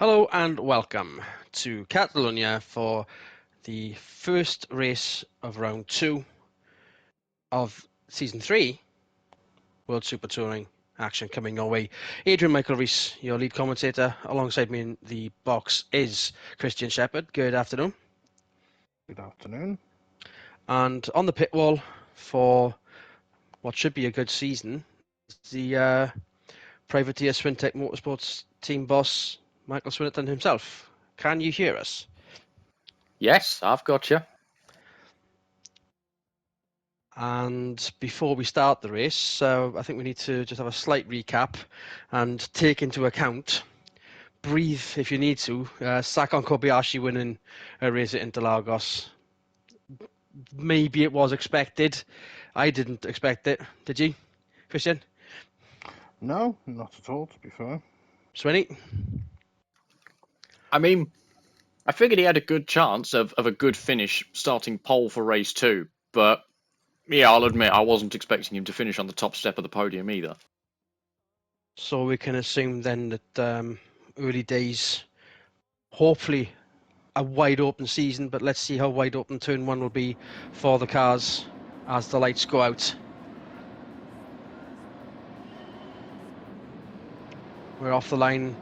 Hello and welcome to Catalonia for the first race of round 2 of season 3 World Super Touring action coming your way. Adrian Michael Rees, your lead commentator. Alongside me in the box is Christian Shepherd. Good afternoon. Good afternoon. And on the pit wall for what should be a good season is the Privateer Swintech Motorsports team boss, Michael Swinnerton himself. Can you hear us? Yes, I've got you. And before we start the race, I think we need to just have a slight recap and take into account, breathe if you need to, Sakon Kobayashi winning a race at Interlagos. Maybe it was expected. I didn't expect it. Did you, Christian? No, not at all, to be fair. Swinny? I mean, I figured he had a good chance of a good finish starting pole for race 2, but yeah, I'll admit I wasn't expecting him to finish on the top step of the podium either. So we can assume then that early days, hopefully a wide open season, but let's see how wide open turn 1 will be for the cars as the lights go out. We're off the line,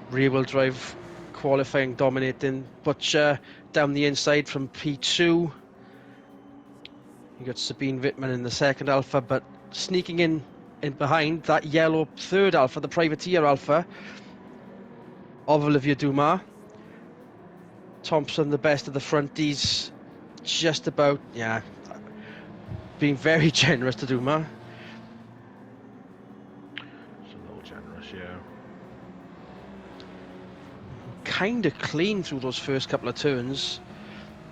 rear-wheel drive, qualifying, dominating. Butcher down the inside from P2. You got Sabine Wittmann in the second Alpha, but sneaking in behind that yellow third Alpha, the Privateer Alpha of Olivier Dumas. Thompson, the best of the fronties, just about, being very generous to Dumas. It's a little generous, yeah. Kind of clean through those first couple of turns.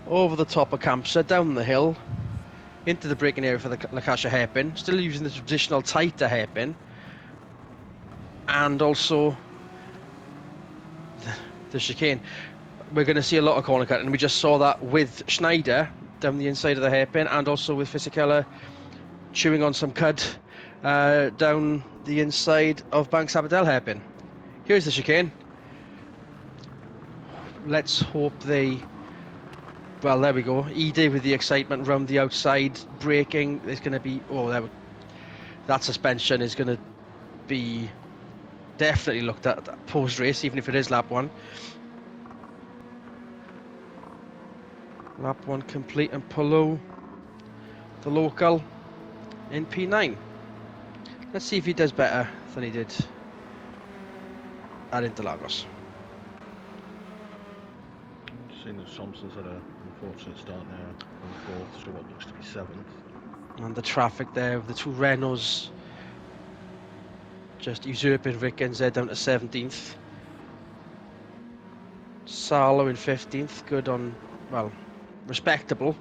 Over the top of Campsa, down the hill, into the braking area for the Lancashire hairpin. Still using the traditional tighter hairpin. And also the chicane. We're going to see a lot of corner cutting, and we just saw that with Schneider down the inside of the hairpin, and also with Fisichella chewing on some cud down the inside of Banks Abadell hairpin. Here's the chicane. Let's hope they... Well, there we go. E-Day with the excitement around the outside. Braking. There's going to be... Oh, that suspension is going to be definitely looked at post-race, even if it is lap 1. Lap 1 complete, and Palou, the local, in P9. Let's see if he does better than he did at Interlagos. Seeing that Thompson's had an unfortunate start now on 4th, so what looks to be 7th. And the traffic there with the two Renaults just usurping Rick NZ down to 17th. Salo in 15th, good on, well, respectable.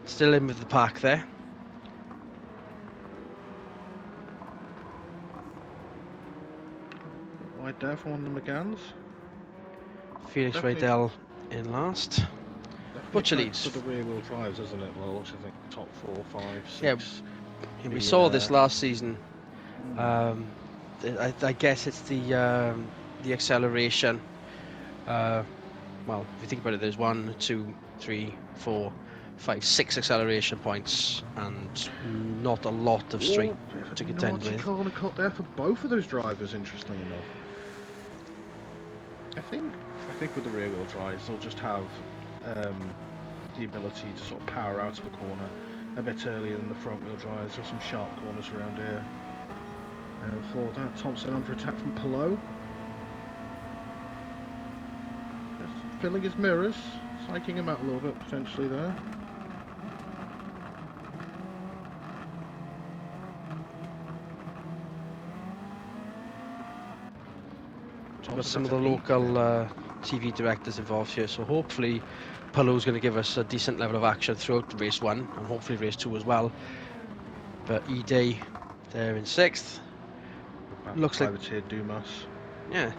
Still in with the pack there. Wide there for one of the McGanns. Felix Raidel in last. Butcher leads. For the rear-wheel drives, isn't it? Well, which I think top 4, 5, 6. Yeah, we saw this last season. I guess it's the acceleration. Well, if you think about it, there's 1, 2, 3, 4, 5, 6 acceleration points, and not a lot of straight to contend with. Corner cut there for both of those drivers, interestingly enough. I think with the rear-wheel drives, they'll just have the ability to sort of power out of a corner a bit earlier than the front-wheel drives. There's some sharp corners around here. And for that, Thompson under attack from Palou. Just filling his mirrors, psyching him out a little bit potentially there. Got some of the local TV directors involved here, so hopefully Palou's going to give us a decent level of action throughout race 1 and hopefully race 2 as well. But E-Day there in 6th. Looks like Dumas. Yeah,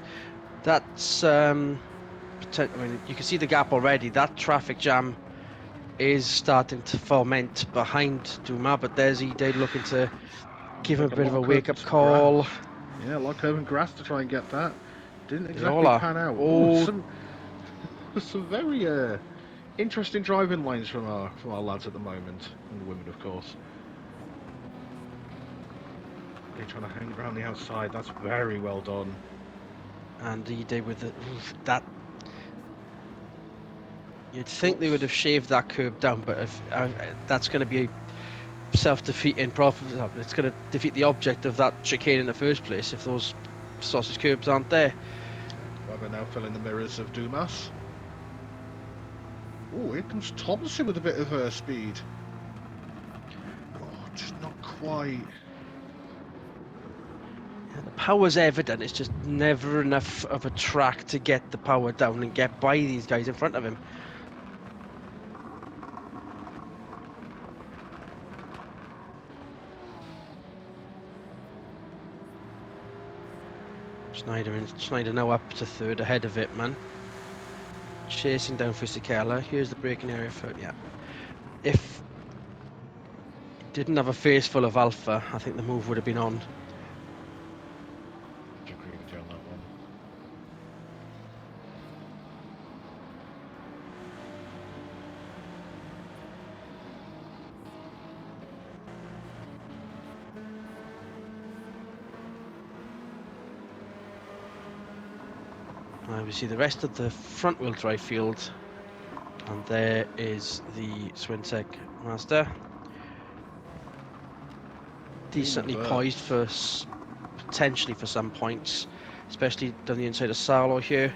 that's I mean, you can see the gap already. That traffic jam is starting to ferment behind Dumas, but there's E-Day looking to give him a bit of a wake-up call. Yeah, lock over grass to try and get that. didn't They exactly all are. pan out. Oh. Some very interesting driving lines from our lads at the moment, and the women, of course. They're trying to hang around the outside. That's very well done. And he did with that. You'd think they would have shaved that curb down, but if that's going to be self-defeating. It's going to defeat the object of that chicane in the first place if those sausage curbs aren't there. Webber now filling the mirrors of Dumas. Oh, here comes Thompson with a bit of speed. Oh, just not quite. Yeah, the power's evident. It's just never enough of a track to get the power down and get by these guys in front of him. Schneider now up to third, ahead of it, man. Chasing down Fisichella. Here's the braking area for if he didn't have a face full of alpha, I think the move would have been on. I agree with you on that one. We see the rest of the front-wheel drive field, and there is the Swintech Mazda. Decently poised for potentially for some points, especially down the inside of Salo here.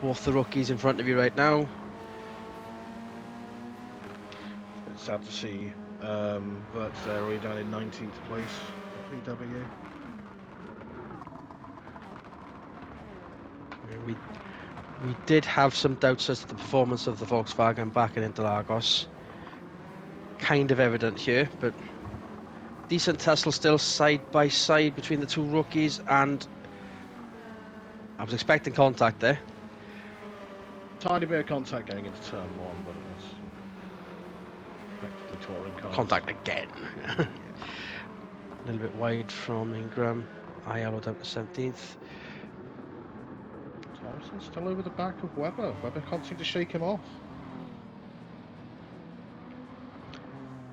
Both the rookies in front of you right now. It's sad to see Verts there already down in 19th place at PW. We did have some doubts as to the performance of the Volkswagen back in Interlagos. Kind of evident here, but decent tussle still side by side between the two rookies, and I was expecting contact there. Tiny bit of contact going into turn one, but it was effectively touring cars. Contact again. A little bit wide from Ingram. Ayala down to 17th. Thompson still over the back of Webber. Webber can't seem to shake him off.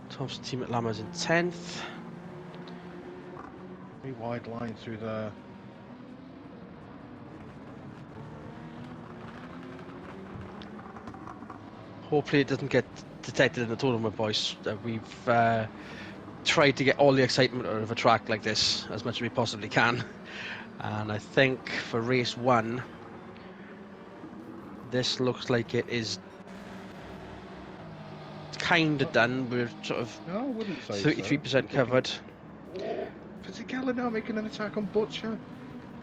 Thompson team at Lama's in 10th. Very wide line through there. Hopefully it doesn't get detected in the tournament, boys. We've tried to get all the excitement out of a track like this as much as we possibly can. And I think for race 1, this looks like it is kind of done. We're sort of 33% covered. Oh, Fisichella now making an attack on Butcher.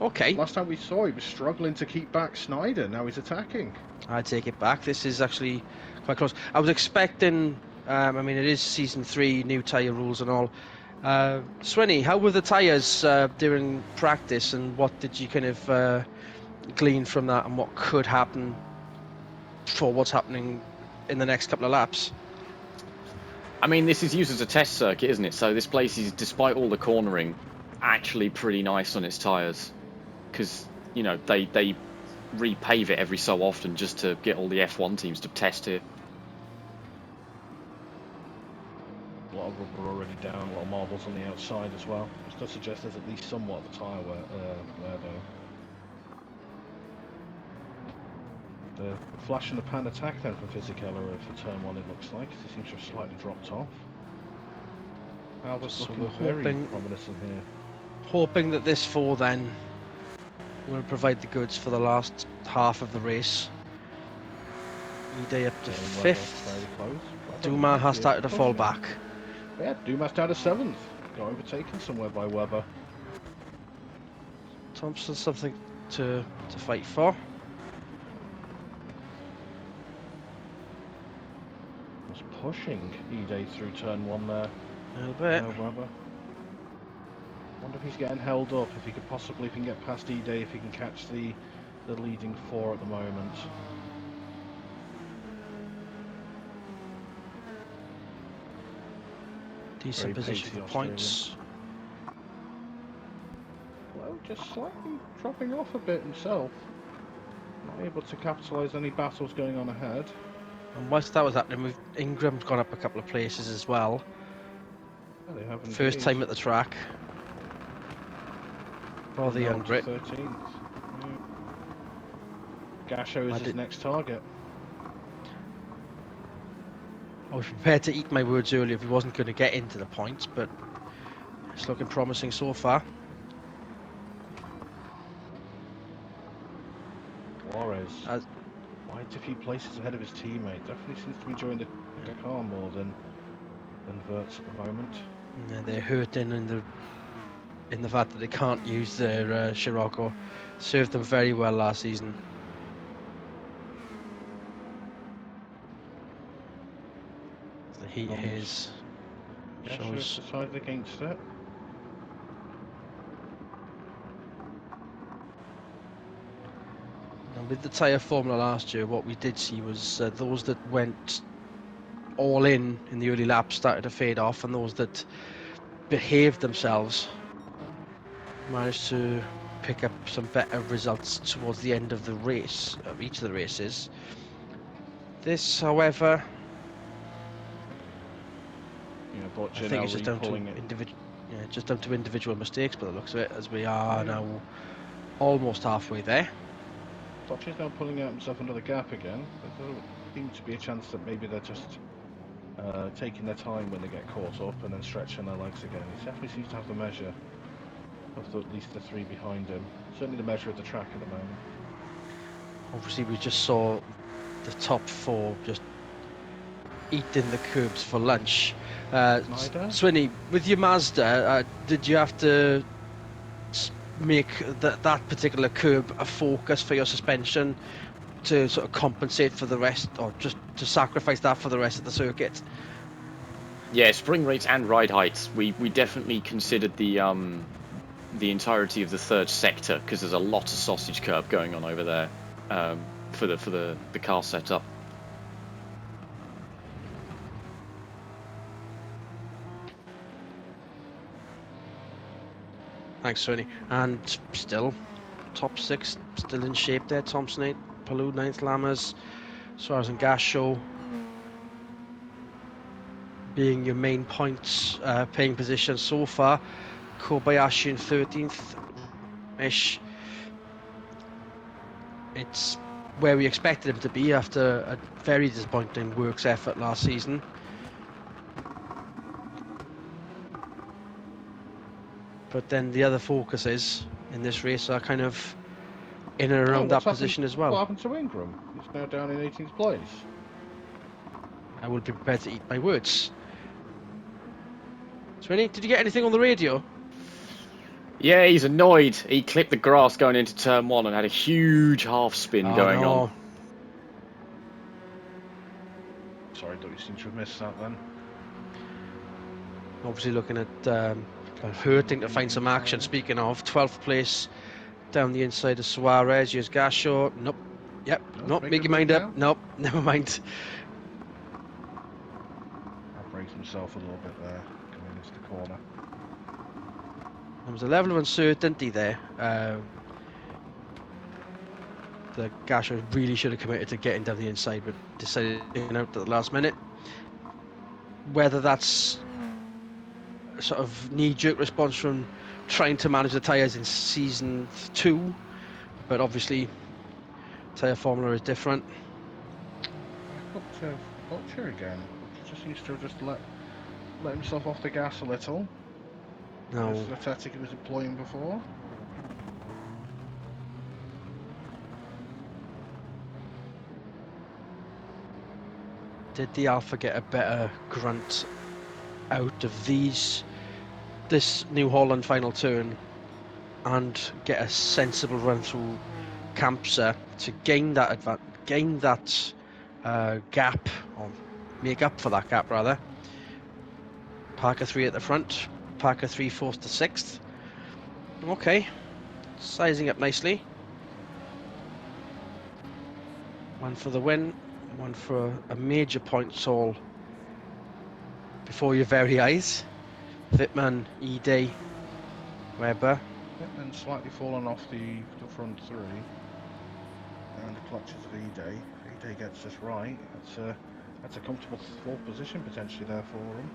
Okay. Last time we saw he was struggling to keep back Snyder. Now he's attacking. I take it back. This is actually quite close. I was expecting. I mean, it is season 3, new tyre rules and all. Swinny, how were the tyres during practice, and what did you kind of glean from that, and what could happen for what's happening in the next couple of laps? I mean, this is used as a test circuit, isn't it? So this place is, despite all the cornering, actually pretty nice on its tyres, because you know they repave it every so often just to get all the F1 teams to test it. A lot of rubber already down, a lot of marbles on the outside as well, which does suggest there's at least somewhat of the tyre wear though. The flash and the pan attack then from Fisichella for turn 1, it looks like. He seems to have slightly dropped off. Albert's So looking we're very prominent here. Hoping that this 4 then will provide the goods for the last half of the race. E-Day up to 5th. Dumas has started to fall back. Yeah, Dumas down to 7th. Got overtaken somewhere by Webber. Thompson something to fight for. Was pushing E-Day through turn 1 there. A little bit. Webber. Wonder if he's getting held up, if he can get past E-Day, if he can catch the leading 4 at the moment. Decent position for points. Well, just slightly dropping off a bit himself. Not able to capitalise any battles going on ahead. And whilst that was happening, Ingram's gone up a couple of places as well. Yeah, they have First indeed. time at the track. For the Now young up to Brit. 13th. Yeah. Gasho is his next target. I was prepared to eat my words earlier if he wasn't going to get into the points, but it's looking promising so far. Juarez, quite a few places ahead of his teammate. Definitely seems to be enjoying the car more than Verts at the moment. Yeah, they're hurting in the fact that they can't use their Scirocco. Served them very well last season. The heat is shows decided against it. And with the tyre formula last year, what we did see was those that went all in the early laps started to fade off, and those that behaved themselves managed to pick up some better results towards the end of the race, of each of the races. This, however, I think it's just down to individual mistakes by the looks of it, as we are now almost halfway there. Botcher's now pulling out himself under the gap again. There seems to be a chance that maybe they're just taking their time when they get caught up and then stretching their legs again. He definitely seems to have the measure of at least the three behind him. Certainly the measure of the track at the moment. Obviously, we just saw the top four just eating the curbs for lunch. Swinny, with your Mazda, did you have to make that particular curb a focus for your suspension to sort of compensate for the rest, or just to sacrifice that for the rest of the circuit? Yeah, spring rates and ride heights. We definitely considered the entirety of the third sector, because there's a lot of sausage curb going on over there for the car setup. Thanks, Swinny. And still top six, still in shape there. Thompson 8, Palou 9th, Lammers, Suarez and Gasho being your main points paying position so far. Kobayashi in 13th-ish. It's where we expected him to be after a very disappointing works effort last season. But then the other focuses in this race are kind of in and around that position as well. What happened to Ingram? He's now down in 18th place. I will be prepared to eat my words. Swinny, did you get anything on the radio? Yeah, he's annoyed. He clipped the grass going into turn one and had a huge half spin going on. Sorry, don't you seem to have missed that then? Obviously looking at hurting to find some action. Speaking of, 12th place down the inside of Suarez. Here's Gasho. Nope. Yep. Nope. Make your mind up. Nope. Never mind. That breaks himself a little bit there, coming into the corner. There was a level of uncertainty there. The Gasho really should have committed to getting down the inside, but decided to get out at the last minute. Whether that's a sort of knee-jerk response from trying to manage the tyres in season 2, but obviously tyre formula is different. Butcher again. He just seems to have just let himself off the gas a little. No. This is the tactic he was employing before. Did the Alpha get a better grunt out of this New Holland final turn and get a sensible run through Kampsa to gain that gap, or make up for that gap rather? Parker 3 at the front, Parker 3 4th to 6th. Okay, sizing up nicely. One for the win, one for a major points haul before your very eyes. Wittmann, Ide, Webber, Yep, and slightly fallen off the front three. And the clutches of E-Day. If E-Day gets this right, that's a comfortable fourth position potentially there for him.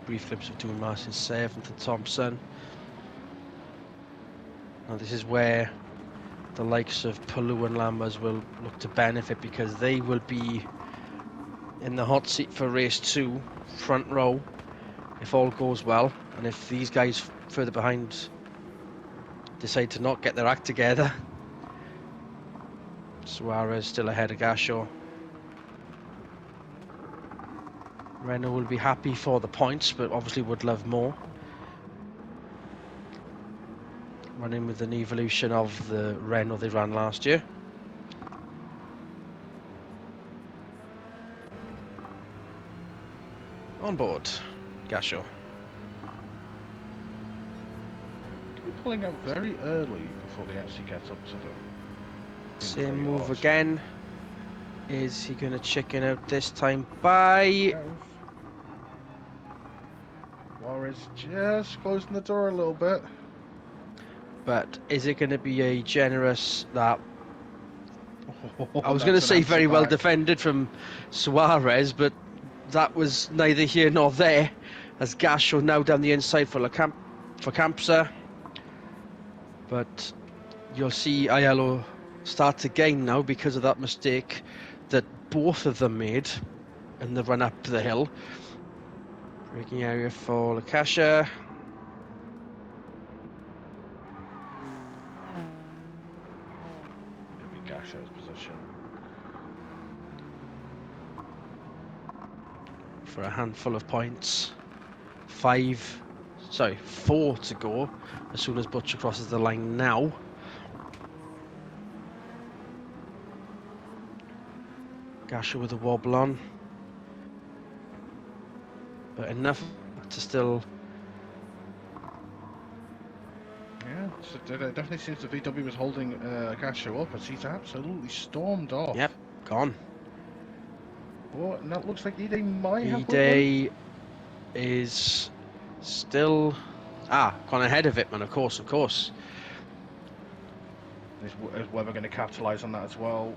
Brief glimpse of doing Martin 7th and Thompson. Now this is where the likes of Palou and Lammers will look to benefit, because they will be in the hot seat for race 2, front row, if all goes well. And if these guys further behind decide to not get their act together, Suarez still ahead of Gashaw. Renault will be happy for the points, but obviously would love more. Running with an evolution of the Renault they ran last year. On board, Gashaw. We're pulling out very early before they actually get up to them. Same move again. Is he going to chicken out this time by... Suarez just closing the door a little bit. But is it going to be a generous that... I was That's going to an say answer very well back. defended from Suarez, but that was neither here nor there, as Gashaw now down the inside for Campsa. But you'll see Aiello start to gain now because of that mistake that both of them made in the run up the hill. Braking area for Lakasha. Maybe Gashow's position. For a handful of points. 4 to go as soon as Butcher crosses the line now. Gasher with a wobble on. But enough to still... Yeah, so it definitely seems the VW was holding Gashow up as he's absolutely stormed off. Yep, gone. Oh, and that looks like E-Day might have E-Day is still... gone ahead of Wittmann, of course. Is Webber going to capitalise on that as well?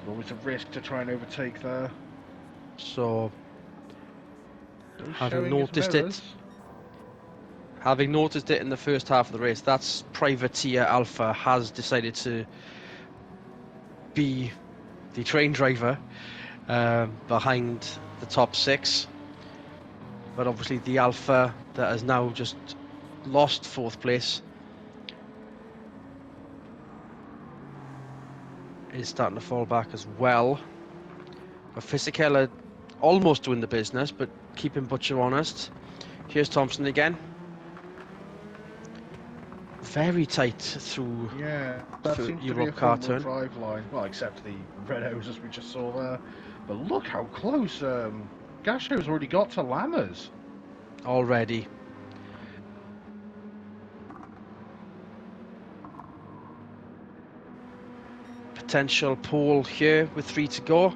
Always a risk to try and overtake there. So, Still having showing his noticed mirrors. it in the first half of the race, that's Privateer Alpha has decided to be the train driver behind the top 6. But obviously the Alpha that has now just lost 4th place is starting to fall back as well. But Fisichella almost doing the business, but keeping Butcher honest. Here's Thompson again. Very tight through Yeah, that for seems to be a Europe car front-wheel turn. drive line. Well, except the Renaults as we just saw there. But look how close Gashow's already got to Lammers. Already. Potential pole here with 3 to go.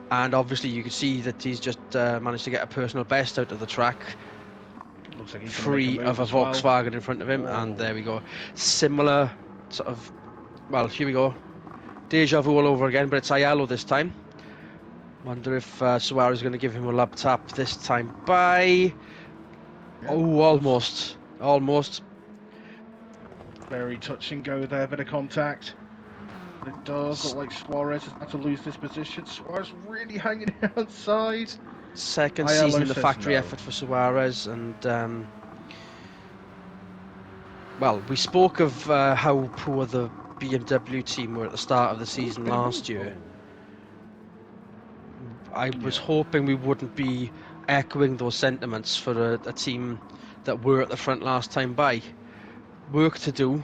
And obviously you can see that he's just managed to get a personal best out of the track. Looks like he's gonna Free make a of move a as well. Volkswagen in front of him. Oh. And there we go. Similar sort of... Well, here we go. Deja vu all over again, but it's Aiello this time. Wonder if Suarez is going to give him a lap tap this time by... Yeah. Oh, almost. Almost. Very touch and go there, bit of contact. But it does look like Suarez is about to lose this position. Suarez really hanging outside. Second Aiello season in the says factory no. effort for Suarez, and well, we spoke of how poor the BMW team were at the start of the season last year. I was hoping we wouldn't be echoing those sentiments for a team that were at the front last time by. Work to do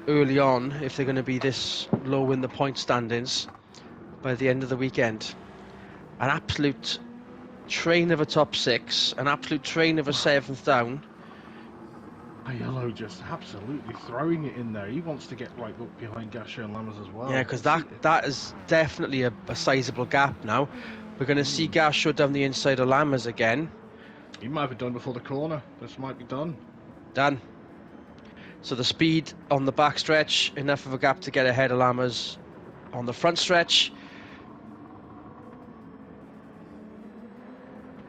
early on if they're going to be this low in the point standings by the end of the weekend. An absolute train of a top 6, an absolute train of a 7th down. Aiello just absolutely throwing it in there. He wants to get right up behind Gashow and Lammers as well. Yeah, because that is definitely a sizable gap now. We're going to see Gashow down the inside of Lammers again. He might have done before the corner. This might be done. Done. So the speed on the back stretch, enough of a gap to get ahead of Lammers on the front stretch.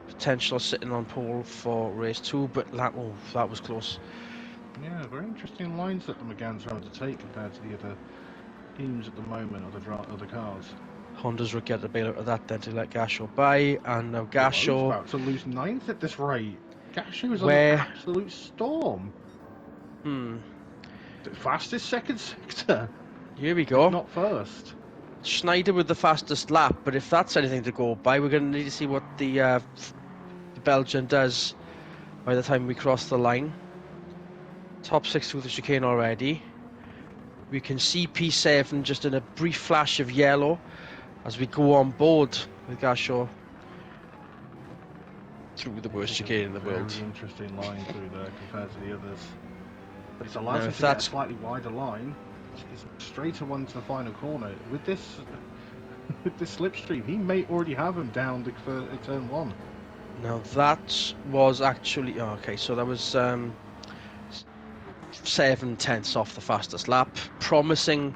Potential sitting on pole for race 2, but that was close. Yeah, very interesting lines that the McGann's having to take compared to the other teams at the moment, or the cars. Honda's would get a bail out of that then to let Gasho by, and now Well, he's Gasho, about to lose 9th at this rate. Gasho is an where, absolute storm. The fastest second sector, here we if go. not first. Schneider with the fastest lap, but if that's anything to go by, we're going to need to see what the Belgian does by the time we cross the line. Top 6 through the chicane already. We can see P7 just in a brief flash of yellow as we go on board with Gasho through the worst chicane in the world. Very interesting line through there compared to the others. But it allows Now, him if to get a that's- slightly wider line. It's straighter one to the final corner. With this slipstream, he may already have him down for turn 1. Now that was actually okay. So that was 7/10 off the fastest lap. Promising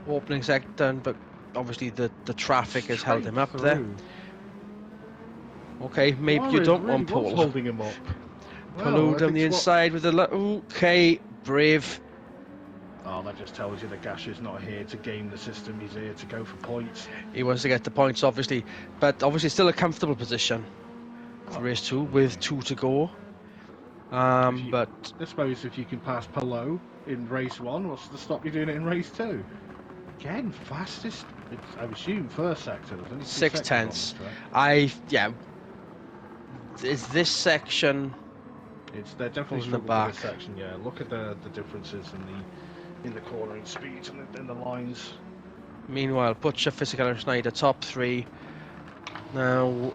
opening sector, but obviously the traffic has held him up there. Okay, maybe you don't want Paul. Holding him up. Palou down the inside with the okay, brave. Oh, that just tells you that Gasho's not here to game the system. He's here to go for points. He wants to get the points, obviously, but obviously still a comfortable position for race 2 with 2 to go. But I suppose if you can pass Palou in race 1, what's to stop you doing it in race 2? Again, fastest. I assume first sector. 6/10. Is this section? They're definitely in the struggling back. with this section. Yeah, look at the differences in the cornering speeds and in the lines. Meanwhile, Butcher, Physical and Schneider top 3. Now,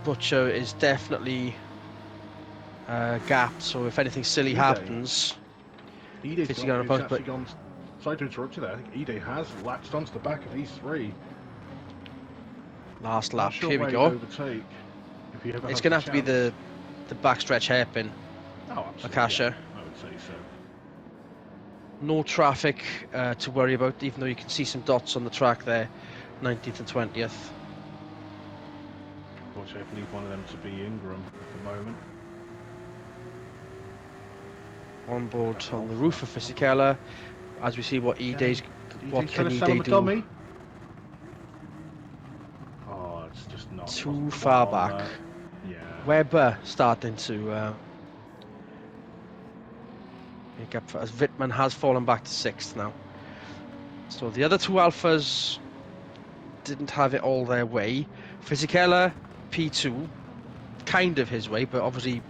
Butcher is definitely gapped, so if anything silly happens, Ide's on a post, but gone. Sorry to interrupt you there. I think Ide has latched onto the back of these 3. last lap. Sure Here we go. Overtake, It's going to have to be the backstretch hairpin. Akasha. I would say so. No traffic to worry about, even though you can see some dots on the track there, 19th and 20th. Unfortunately, I believe one of them to be Ingram at the moment. On board on the roof of Fisichella, as we see what what can Ide do. Oh, it's just not too far back. Yeah. Webber starting to make up for, as Wittmann has fallen back to 6th now. So the other 2 Alphas didn't have it all their way. Fisichella, P2, kind of his way, but obviously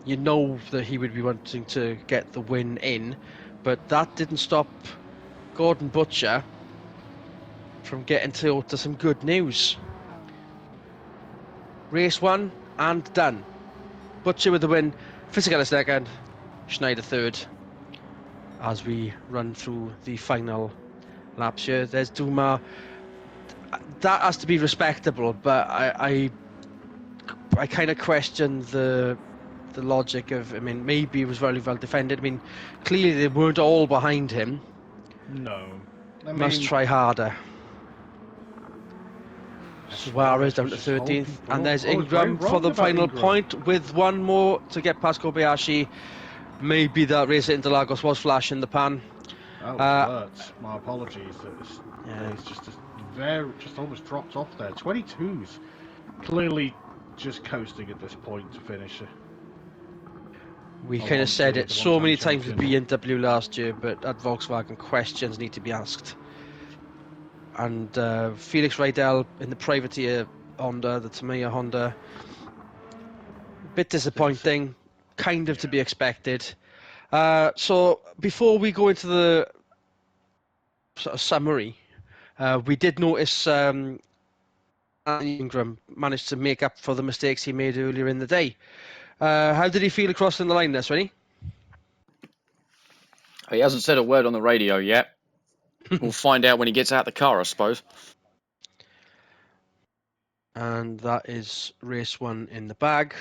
you know that he would be wanting to get the win in, but that didn't stop Gordon Butcher from getting to some good news. Race 1 and done. Butcher with the win, Fisichella second, Schneider third. As we run through the final laps here, there's Duma. That has to be respectable, but I kind of question the logic of. I mean, maybe it was very well defended. I mean, clearly they weren't all behind him. No. Must try harder. Suarez down to 13th, and there's Ingram for the final point with 1 more to get past Kobayashi. Maybe that race at Interlagos was flash in the pan. My apologies. It's just almost dropped off there. 22's clearly just coasting at this point to finish. We kind of said it so many times with BMW last year, but at Volkswagen questions need to be asked. And Felix Rydell in the privateer Honda, the Tamiya Honda, bit disappointing, kind of to be expected. So before we go into the sort of summary, we did notice Ingram managed to make up for the mistakes he made earlier in the day. How did he feel crossing the line there, Sweeney? He hasn't said a word on the radio yet. We'll find out when he gets out the car, I suppose. And that is race 1 in the bag.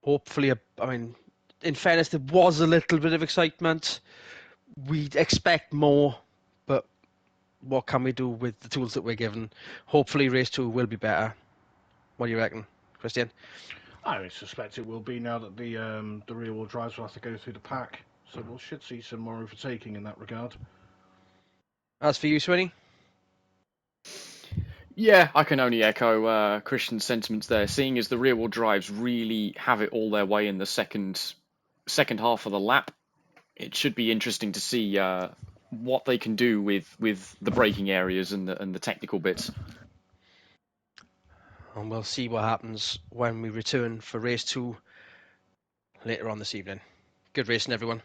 Hopefully, I mean, in fairness, there was a little bit of excitement. We'd expect more, but what can we do with the tools that we're given? Hopefully, race 2 will be better. What do you reckon, Christian? I suspect it will be now that the rear-wheel drives will have to go through the pack, so we should see some more overtaking in that regard. As for you, Swinny? Yeah, I can only echo Christian's sentiments there. Seeing as the rear-wheel drives really have it all their way in the second half of the lap, it should be interesting to see what they can do with the braking areas and the technical bits. And we'll see what happens when we return for race 2 later on this evening. Good racing, everyone.